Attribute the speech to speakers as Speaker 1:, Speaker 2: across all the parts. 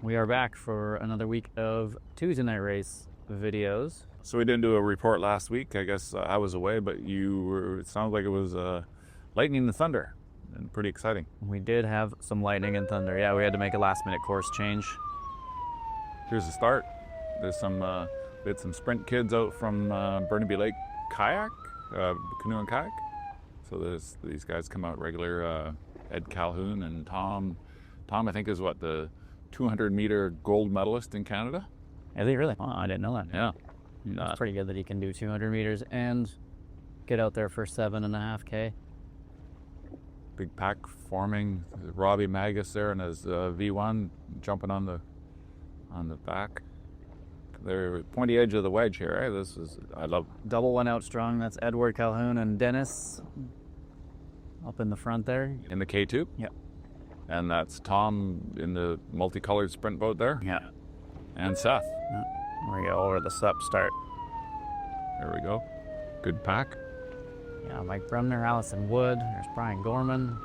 Speaker 1: We are back for another week of Tuesday night race videos.
Speaker 2: So we didn't do a report last week. I guess I was away, but it sounded like it was lightning and thunder and pretty exciting.
Speaker 1: We did have some lightning and thunder. Yeah, we had to make a last minute course change.
Speaker 2: Here's the start. There's some, we had some sprint kids out from Burnaby Lake kayak, canoe and kayak. So these guys come out regular. Ed Calhoun and Tom. Tom, I think, is what, the 200-meter gold medalist in Canada?
Speaker 1: Is he really? Oh, I didn't know that.
Speaker 2: Yeah.
Speaker 1: It's pretty good that he can do 200 meters and get out there for 7.5K.
Speaker 2: Big pack forming. Robbie Magus there and his V1 jumping on the back. They're pointy edge of the wedge here. Eh? I love.
Speaker 1: Double one out strong. That's Edward Calhoun and Dennis up in the front there.
Speaker 2: In the K2?
Speaker 1: Yep.
Speaker 2: And that's Tom in the multicolored sprint boat there?
Speaker 1: Yeah.
Speaker 2: And Seth.
Speaker 1: Yeah. There we go, over the sup start.
Speaker 2: There we go. Good pack.
Speaker 1: Yeah, Mike Bremner, Allison Wood. There's Brian Gorman.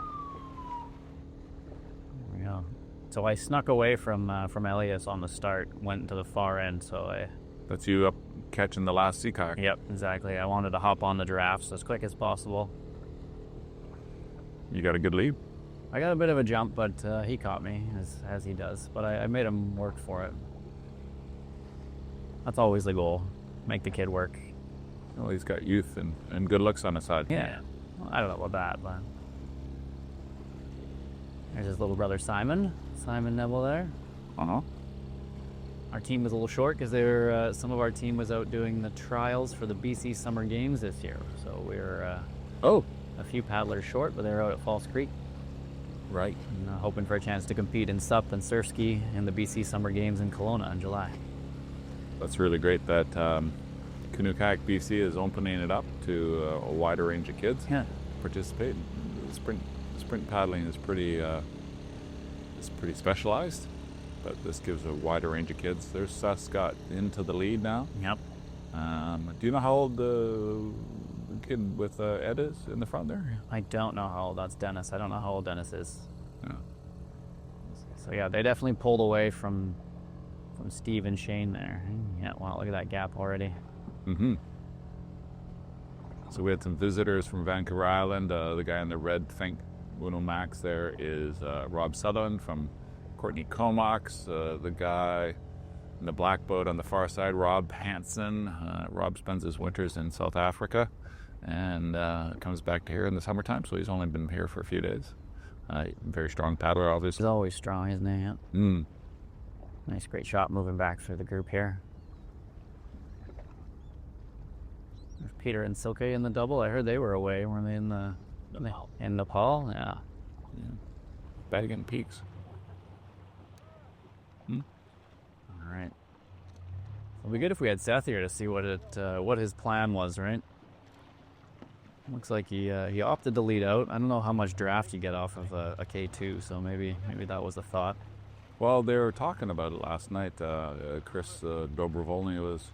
Speaker 1: There we go. So I snuck away from Elias on the start, went to the far end, so I...
Speaker 2: That's you up catching the last sea kayak.
Speaker 1: Yep, exactly. I wanted to hop on the giraffes as quick as possible.
Speaker 2: You got a good lead?
Speaker 1: I got a bit of a jump, but he caught me, as he does. But I made him work for it. That's always the goal. Make the kid work.
Speaker 2: Well, he's got youth and good looks on his side.
Speaker 1: Yeah. Well, I don't know about that, but... There's his little brother Simon. Simon Neville there.
Speaker 2: Uh-huh.
Speaker 1: Our team was a little short because some of our team was out doing the trials for the BC Summer Games this year. So we were... a few paddlers short, but they were out at False Creek.
Speaker 2: Right.
Speaker 1: And, hoping for a chance to compete in SUP and Surfski in the BC Summer Games in Kelowna in July.
Speaker 2: That's really great that Canoe Kayak BC is opening it up to a wider range of kids.
Speaker 1: Yeah.
Speaker 2: Participate. Sprint paddling is pretty specialized, but this gives a wider range of kids. There's Seth Scott into the lead now.
Speaker 1: Yep.
Speaker 2: Do you know how old the kid with Ed is in the front there?
Speaker 1: I don't know how old that's Dennis. I don't know how old Dennis is.
Speaker 2: Yeah.
Speaker 1: So yeah, they definitely pulled away from Steve and Shane there. Yeah, wow, look at that gap already.
Speaker 2: Mm-hmm. So we had some visitors from Vancouver Island. The guy in the red Think Uno Max there is Rob Sutherland from Courtney Comox. The guy in the black boat on the far side, Rob Hansen. Rob spends his winters in South Africa and comes back to here in the summertime, so he's only been here for a few days. Very strong paddler, obviously.
Speaker 1: He's always strong, isn't he? Yeah.
Speaker 2: Mm.
Speaker 1: Nice, great shot moving back through the group here. There's Peter and Silke in the double. I heard they were away. Weren't they in Nepal? Yeah.
Speaker 2: Bagging Peaks.
Speaker 1: All right. It'll be good if we had Seth here to see what his plan was, right? Looks like he opted to lead out. I don't know how much draft you get off of a K2, so maybe that was a thought.
Speaker 2: Well, they were talking about it last night. Chris Dobrovolny was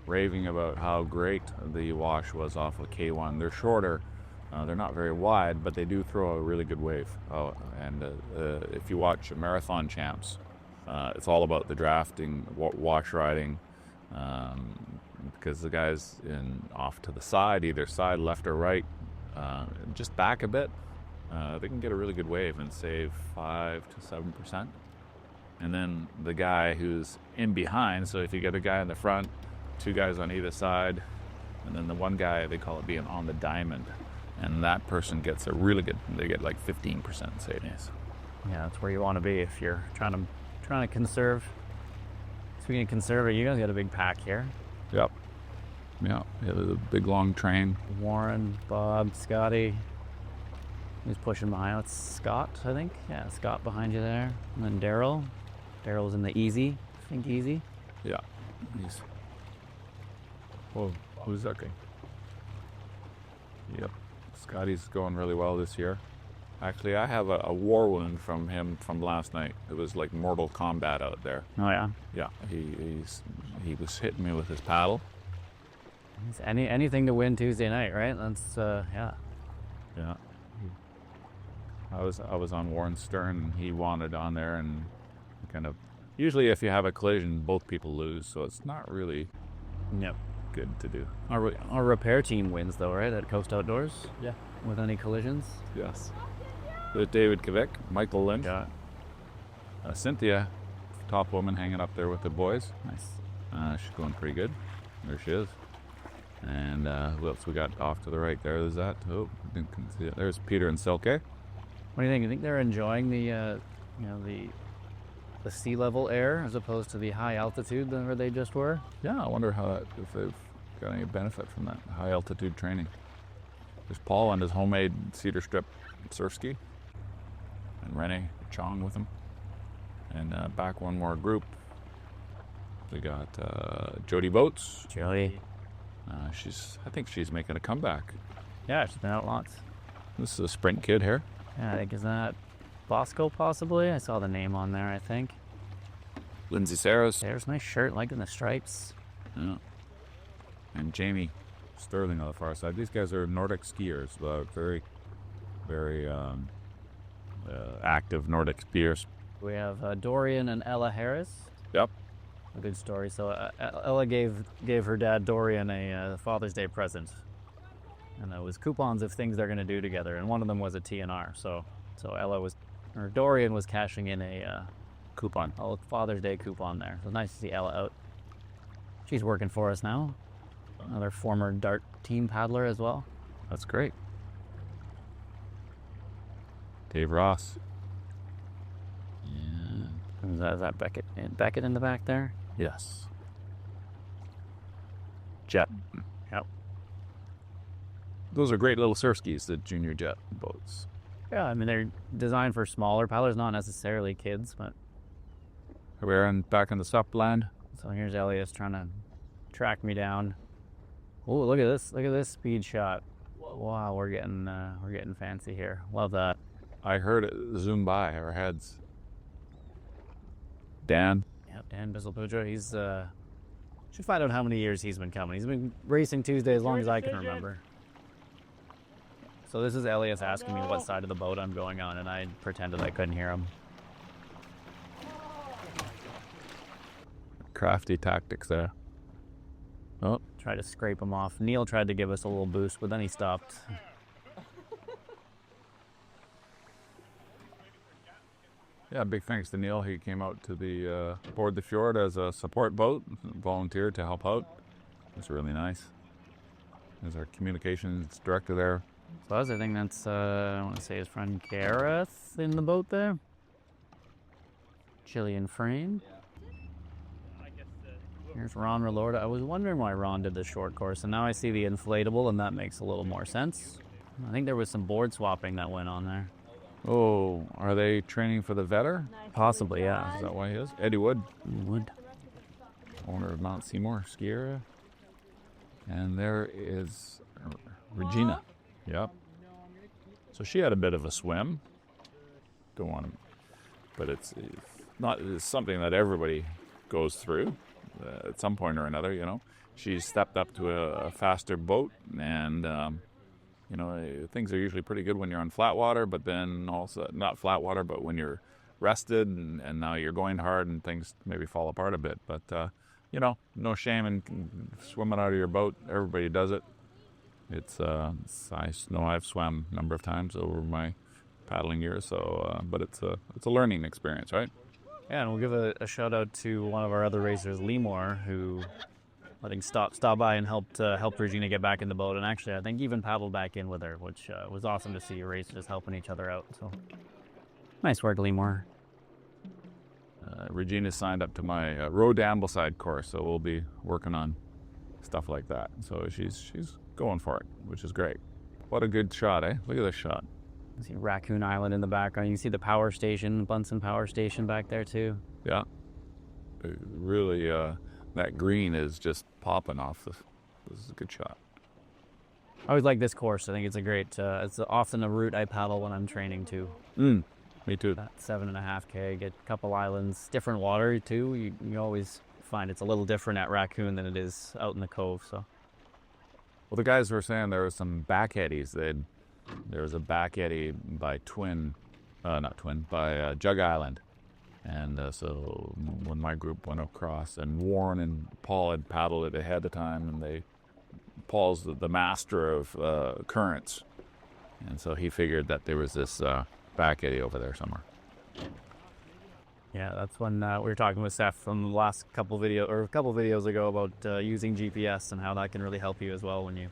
Speaker 2: raving about how great the wash was off of K1. They're shorter. They're not very wide, but they do throw a really good wave. And if you watch Marathon Champs, it's all about the drafting, wash riding, because the guys off to the side, either side, left or right, just back a bit, they can get a really good wave and save 5 to 7%. And then the guy who's in behind, so if you get a guy in the front, 2 guys on either side, and then the one guy, they call it being on the diamond, and that person gets a really good, they get like 15% savings.
Speaker 1: Yeah, that's where you want to be if you're trying to conserve. Speaking of conserve, you guys got a big pack here.
Speaker 2: Yep. Yeah, there's a big long train.
Speaker 1: Warren, Bob, Scotty. Who's pushing behind? It's Scott, I think. Yeah, Scott behind you there. And then Daryl. Daryl's in the easy. Think easy.
Speaker 2: Yeah. Whoa, who's that guy? Yep. Scotty's going really well this year. Actually, I have a war wound from him from last night. It was like Mortal Kombat out there.
Speaker 1: Oh, yeah?
Speaker 2: Yeah, he was hitting me with his paddle.
Speaker 1: Anything to win Tuesday night, right? That's, yeah.
Speaker 2: Yeah. I was on Warren's stern, and he wanted on there, and he Usually if you have a collision, both people lose, so it's not really
Speaker 1: Yep.
Speaker 2: good to do.
Speaker 1: Our repair team wins though, right? At Coast Outdoors?
Speaker 2: Yeah.
Speaker 1: With any collisions?
Speaker 2: Yes. There's David Kvik, Michael Lynch,
Speaker 1: Got
Speaker 2: Cynthia, top woman hanging up there with the boys.
Speaker 1: nice.
Speaker 2: She's going pretty good. There she is. And who else we got off to the right there? There's that. Oh, didn't see it. There's Peter and Silke.
Speaker 1: What do you think? You think they're enjoying the the sea level air as opposed to the high altitude where they just were?
Speaker 2: Yeah, I wonder if they've got any benefit from that high altitude training. There's Paul on his homemade cedar strip Surfski, and Renee Chong with him. And back one more group. We got Jody Boats.
Speaker 1: Jody.
Speaker 2: I think she's making a comeback.
Speaker 1: Yeah, she's been out lots.
Speaker 2: This is a sprint kid here.
Speaker 1: Yeah, I think is that Bosco possibly? I saw the name on there, I think.
Speaker 2: Lindsay Saras.
Speaker 1: There's nice shirt, liking the stripes.
Speaker 2: Yeah. And Jamie Sterling on the far side. These guys are Nordic skiers, very, very active Nordic skiers.
Speaker 1: We have Dorian and Ella Harris.
Speaker 2: Yep.
Speaker 1: A good story. So Ella gave her dad Dorian a Father's Day present, and it was coupons of things they're going to do together, and one of them was a TNR. So Dorian was cashing in a
Speaker 2: Coupon.
Speaker 1: Father's Day coupon there. So nice to see Ella out. She's working for us now. Another former Dart team paddler as well.
Speaker 2: That's great. Dave Ross.
Speaker 1: Yeah. Is that Beckett? Beckett in the back there?
Speaker 2: Yes. Jet.
Speaker 1: Yep.
Speaker 2: Those are great little Surfskis, the junior jet boats.
Speaker 1: Yeah, I mean they're designed for smaller paddlers, not necessarily kids, but.
Speaker 2: We're back in the Supland.
Speaker 1: So here's Elias trying to track me down. Oh, look at this! Look at this speed shot. Wow, we're getting fancy here. Love that.
Speaker 2: I heard it zoom by our heads. Dan.
Speaker 1: Yep, Dan Bizzlepuja. He's should find out how many years he's been coming. He's been racing Tuesday as long as I can remember. So this is Elias asking me what side of the boat I'm going on, and I pretended I couldn't hear him.
Speaker 2: Crafty tactics there. Oh,
Speaker 1: tried to scrape him off. Neil tried to give us a little boost, but then he stopped.
Speaker 2: Yeah, big thanks to Neil. He came out to the board the fjord as a support boat, volunteered to help out. It was really nice. There's our communications director there.
Speaker 1: Buzz, I think that's, I want to say his friend Gareth in the boat there. Chilean frame. Here's Ron Relorda. I was wondering why Ron did the short course, and now I see the inflatable, and that makes a little more sense. I think there was some board swapping that went on there.
Speaker 2: Oh, are they training for the Vetter?
Speaker 1: Possibly, yeah.
Speaker 2: Is that why he is? Eddie Wood.
Speaker 1: Wood.
Speaker 2: Owner of Mount Seymour Skier. And there is Regina. Yep. So she had a bit of a swim. Don't want to, but it's something that everybody goes through at some point or another. You know, she's stepped up to a faster boat, and you know, things are usually pretty good when you're on flat water, but then also not flat water, but when you're rested and now you're going hard and things maybe fall apart a bit. But you know, no shame in swimming out of your boat. Everybody does it. I know I've swam a number of times over my paddling years, so but it's a learning experience, right?
Speaker 1: Yeah, and we'll give a shout out to one of our other racers, Lemore, who I think stopped by and helped Regina get back in the boat, and actually I think even paddled back in with her, which was awesome to see racers helping each other out. So nice work, Lemore.
Speaker 2: Regina signed up to my road to Ambleside course, so we'll be working on stuff like that. So she's going for it, which is great. What a good shot, eh? Look at this shot.
Speaker 1: You see Raccoon Island in the background. You can see the power station, Bunsen Power Station back there too.
Speaker 2: Yeah. Really, that green is just popping off. This is a good shot.
Speaker 1: I always like this course. I think it's a great, it's often a route I paddle when I'm training too.
Speaker 2: Me too.
Speaker 1: That 7.5K, get a couple islands, different water too. You always find it's a little different at Raccoon than it is out in the cove. So.
Speaker 2: Well, the guys were saying there were some back eddies. There was a back eddy by Jug Island, And so when my group went across, and Warren and Paul had paddled it ahead of time, and Paul's the master of currents, and so he figured that there was this back eddy over there somewhere.
Speaker 1: Yeah, that's when we were talking with Seth from the last a couple videos ago about using GPS and how that can really help you as well when you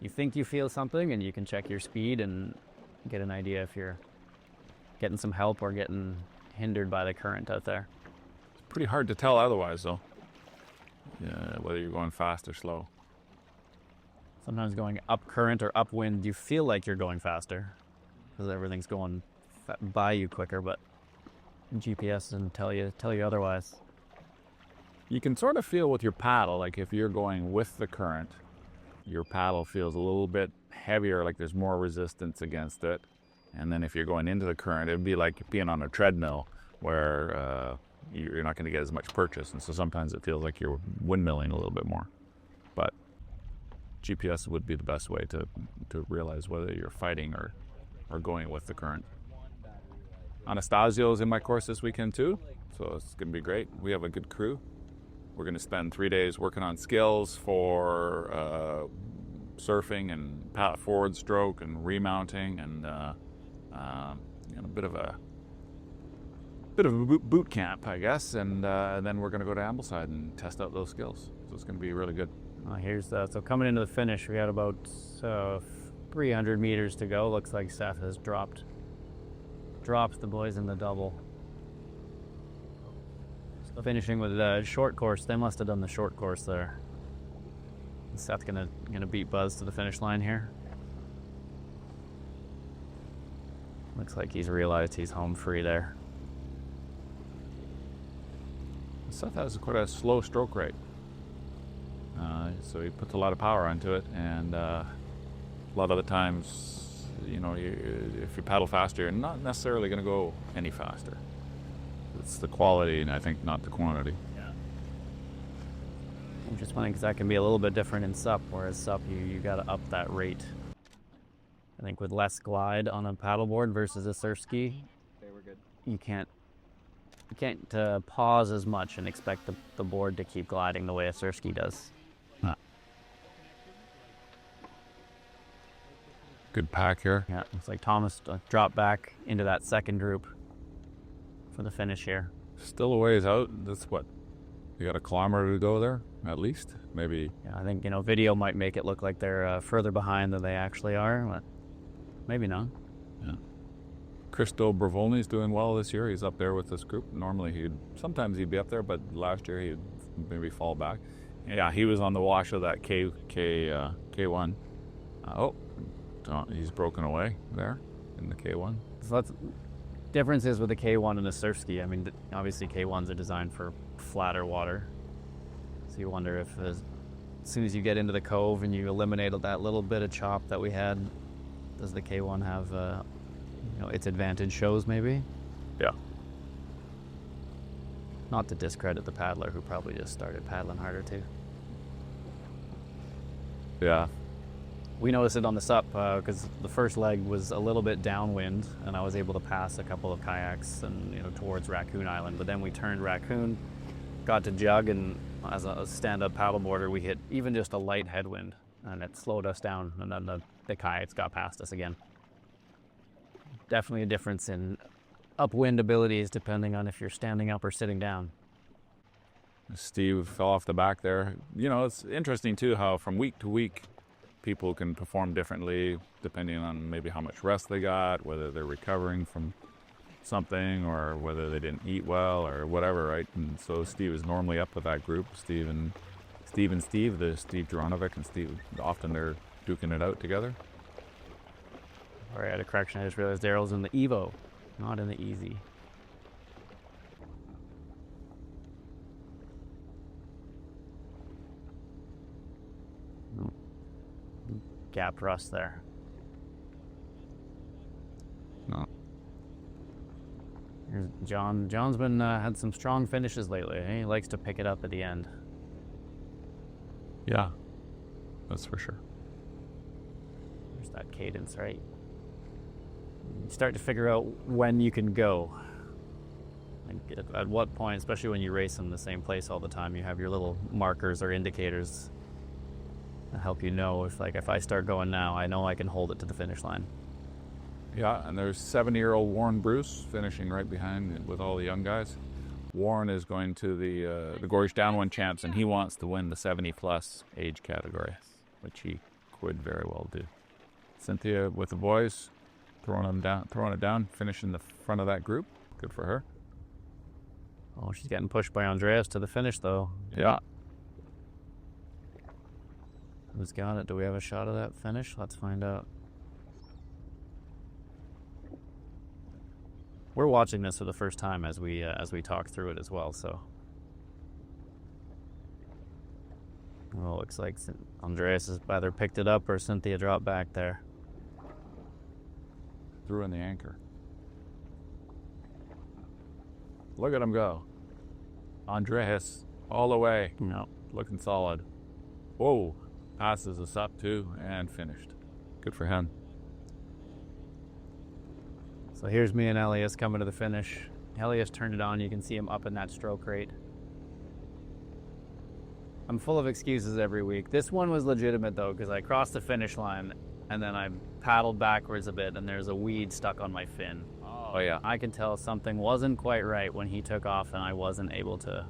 Speaker 1: think you feel something, and you can check your speed and get an idea if you're getting some help or getting hindered by the current out there.
Speaker 2: It's pretty hard to tell otherwise, though, whether you're going fast or slow.
Speaker 1: Sometimes going up current or upwind, you feel like you're going faster because everything's going by you quicker, but GPS doesn't tell you otherwise.
Speaker 2: You can sort of feel with your paddle, like if you're going with the current, your paddle feels a little bit heavier, like there's more resistance against it. And then if you're going into the current, it'd be like being on a treadmill where you're not going to get as much purchase. And so sometimes it feels like you're windmilling a little bit more. But GPS would be the best way to realize whether you're fighting or going with the current. Anastasio's in my course this weekend too, so it's going to be great. We have a good crew. We're going to spend 3 days working on skills for surfing and forward stroke and remounting and a bit of a boot camp, I guess, and then we're going to go to Ambleside and test out those skills. So it's going to be really good.
Speaker 1: Here's so coming into the finish, we got about 300 meters to go. Looks like Seth has dropped the boys in the double. So finishing with the short course. They must have done the short course there. Seth gonna beat Buzz to the finish line here. Looks like he's realized he's home free there.
Speaker 2: Seth has quite a slow stroke rate, so he puts a lot of power into it, and a lot of the times, if you paddle faster, you're not necessarily going to go any faster. It's the quality, and I think not the quantity.
Speaker 1: Yeah. I'm just wondering because that can be a little bit different in SUP, whereas SUP you got to up that rate. I think with less glide on a paddleboard versus a Surfski, you can't pause as much and expect the board to keep gliding the way a Surfski does.
Speaker 2: Good pack here.
Speaker 1: Yeah, looks like Thomas dropped back into that second group for the finish here.
Speaker 2: Still a ways out. That's what? You got a kilometer to go there, at least? Maybe.
Speaker 1: Yeah, I think, video might make it look like they're further behind than they actually are, but maybe not.
Speaker 2: Yeah. Christo Bravolni's doing well this year. He's up there with this group. Normally sometimes he'd be up there, but last year he'd maybe fall back. Yeah, he was on the wash of that K1. He's broken away there in the K1.
Speaker 1: So that's differences with the K1 and the Surfski. I mean, obviously K1s are designed for flatter water. So you wonder if as soon as you get into the cove and you eliminate that little bit of chop that we had, does the K1 have its advantage shows maybe?
Speaker 2: Yeah.
Speaker 1: Not to discredit the paddler who probably just started paddling harder too.
Speaker 2: Yeah.
Speaker 1: We noticed it on the SUP because the first leg was a little bit downwind, and I was able to pass a couple of kayaks and towards Raccoon Island. But then we turned Raccoon, got to Jug, and as a stand-up paddleboarder, we hit even just a light headwind, and it slowed us down. And then the kayaks got past us again. Definitely a difference in upwind abilities depending on if you're standing up or sitting down.
Speaker 2: Steve fell off the back there. It's interesting too how from week to week people can perform differently depending on maybe how much rest they got, whether they're recovering from something or whether they didn't eat well or whatever, right? And so Steve is normally up with that group. Steve, the Steve Juranovic and Steve, often they're duking it out together.
Speaker 1: All right, a correction. I just realized Daryl's in the Evo, not in the Easy. Gapped Russ there.
Speaker 2: No.
Speaker 1: Here's John. John's been had some strong finishes lately. Eh? He likes to pick it up at the end.
Speaker 2: Yeah, that's for sure.
Speaker 1: There's that cadence, right? You start to figure out when you can go. Like at what point, especially when you race in the same place all the time, you have your little markers or indicators that help you know if I start going now, I know I can hold it to the finish line.
Speaker 2: Yeah, and there's 70-year-old Warren Bruce finishing right behind with all the young guys. Warren is going to the Gorge Downwind Champs, and he wants to win the 70-plus age category, which he could very well do. Cynthia with the boys, throwing it down, finishing the front of that group. Good for her.
Speaker 1: Oh, she's getting pushed by Andreas to the finish, though.
Speaker 2: Yeah.
Speaker 1: Who's got it? Do we have a shot of that finish? Let's find out. We're watching this for the first time as we talk through it as well. So, well, looks like Andreas has either picked it up or Cynthia dropped back there.
Speaker 2: Threw in the anchor. Look at him go. Andreas all the way.
Speaker 1: No,
Speaker 2: Looking solid. Whoa. Passes us up too and finished. Good for him.
Speaker 1: so here's me and Elias coming to the finish. Elias turned it on. You can see him up in that stroke rate. I'm full of excuses every week. This one was legitimate though, because I crossed the finish line and then I paddled backwards a bit and there's a weed stuck on my fin.
Speaker 2: Oh yeah.
Speaker 1: I can tell something wasn't quite right when he took off and I wasn't able to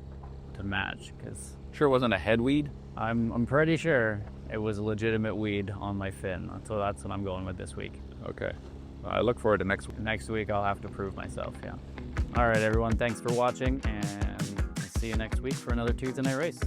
Speaker 1: match, because
Speaker 2: Sure wasn't a head weed?
Speaker 1: I'm pretty sure it was a legitimate weed on my fin. So that's what I'm going with this week.
Speaker 2: Okay. I look forward to next week.
Speaker 1: Next week I'll have to prove myself, yeah. All right, everyone, thanks for watching, and see you next week for another Tuesday night race.